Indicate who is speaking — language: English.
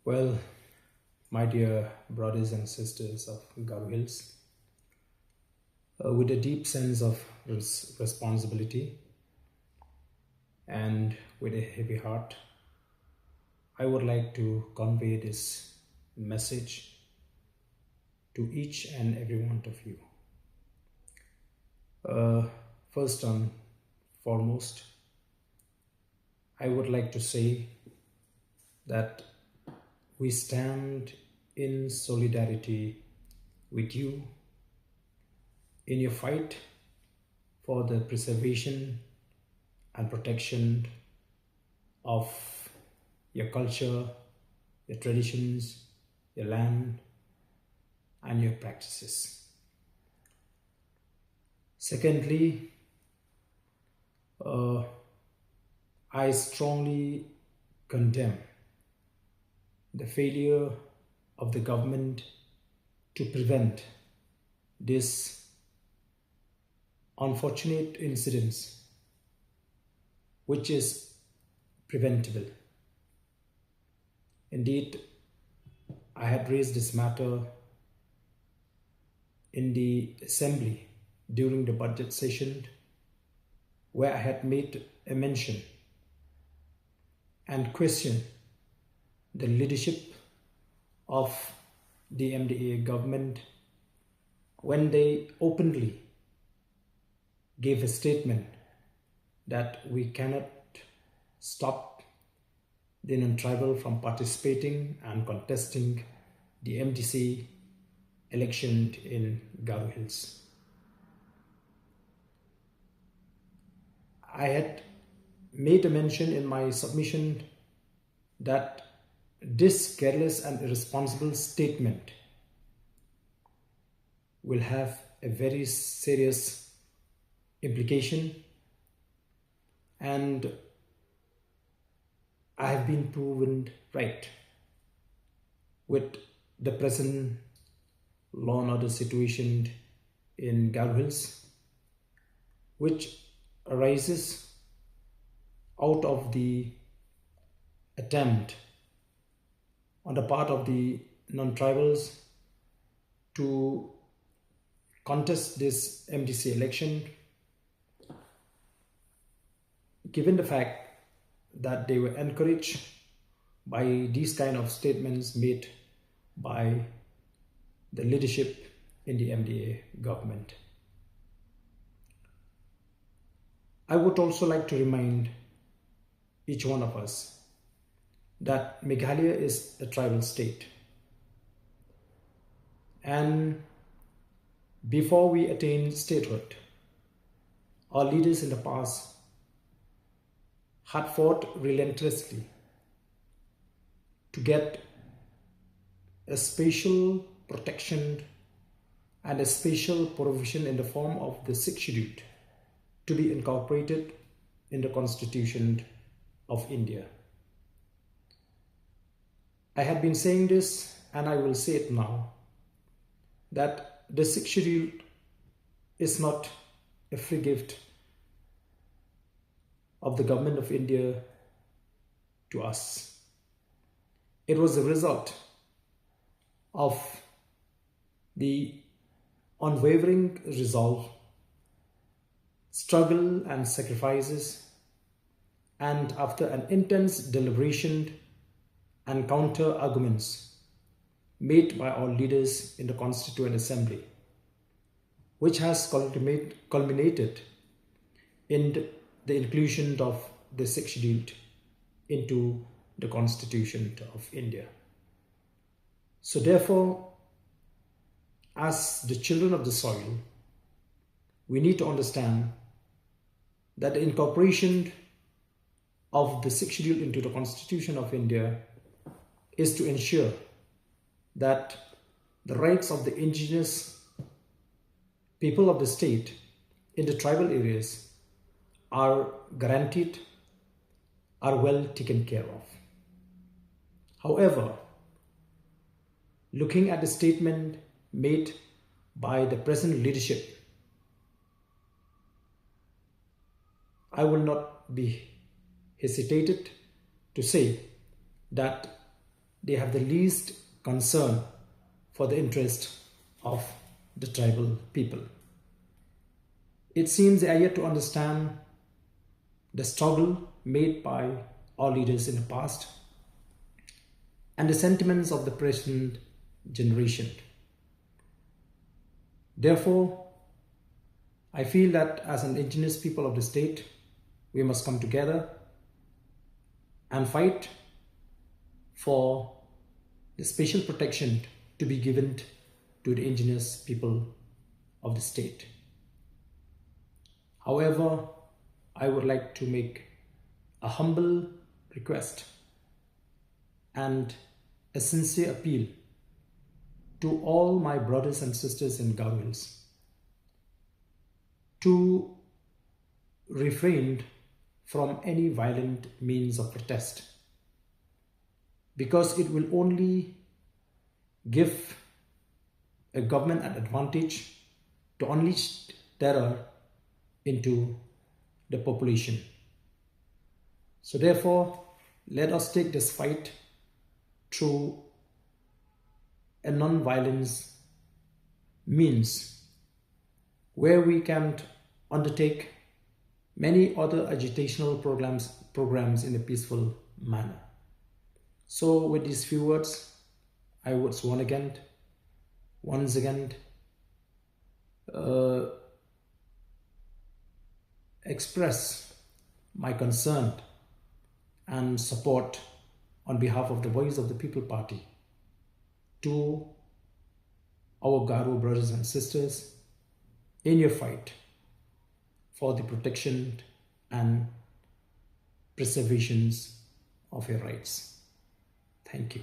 Speaker 1: Well, my dear brothers and sisters of Garo Hills, with a deep sense of responsibility and with a heavy heart, I would like to convey this message to each and every one of you. Uh, First and foremost, I would like to say that we stand in solidarity with you in your fight for the preservation and protection of your culture, your traditions, your land, and your practices. Secondly, uh, I strongly condemn the failure of the government to prevent these unfortunate incidents, which is preventable. Indeed, I had raised this matter in the assembly during the budget session, where I had made a mention and questioned the leadership of the MDA government when they openly gave a statement that we cannot stop the non-tribal from participating and contesting the MDC election in Garo Hills. I had made a mention in my submission that this careless and irresponsible statement will have a very serious implication, and I have been proven right with the present law and order situation in Garo Hills, which arises out of the attempt on the part of the non-tribals to contest this MDC election, given the fact that they were encouraged by these kind of statements made by the leadership in the MDA government. I would also like to remind each one of us that Meghalaya is a tribal state, and before we attain statehood, our leaders in the past had fought relentlessly to get a special protection and a special provision in the form of the sixth schedule to be incorporated in the Constitution of India. I had been saying this, and I will say it now, that the sixth schedule is not a free gift of the government of India to us. It was a result of the unwavering resolve, struggle and sacrifices, and after an intense deliberation and counter arguments made by our leaders in the Constituent Assembly, which has culminated in the inclusion of the sixth schedule into the Constitution of India. So therefore, as the children of the soil, we need to understand that the incorporation of the sixth schedule into the Constitution of India is to ensure that the rights of the indigenous people of the state in the tribal areas are guaranteed, are well taken care of. However, looking at the statement made by the present leadership, I will not be hesitated to say that they have the least concern for the interest of the tribal people. It seems they are yet to understand the struggle made by our leaders in the past and the sentiments of the present generation. Therefore, I feel that as an indigenous people of the state, we must come together and fight for the special protection to be given to the indigenous people of the state. However, I would like to make a humble request and a sincere appeal to all my brothers and sisters in Garo Hills to refrain from any violent means of protest, because it will only give a government an advantage to unleash terror into the population. So therefore, let us take this fight through a non-violence means where we can undertake many other agitational programs in a peaceful manner. So with these few words, I would once again express my concern and support on behalf of the Voice of the People Party to our Garo brothers and sisters in your fight for the protection and preservations of your rights. Thank you.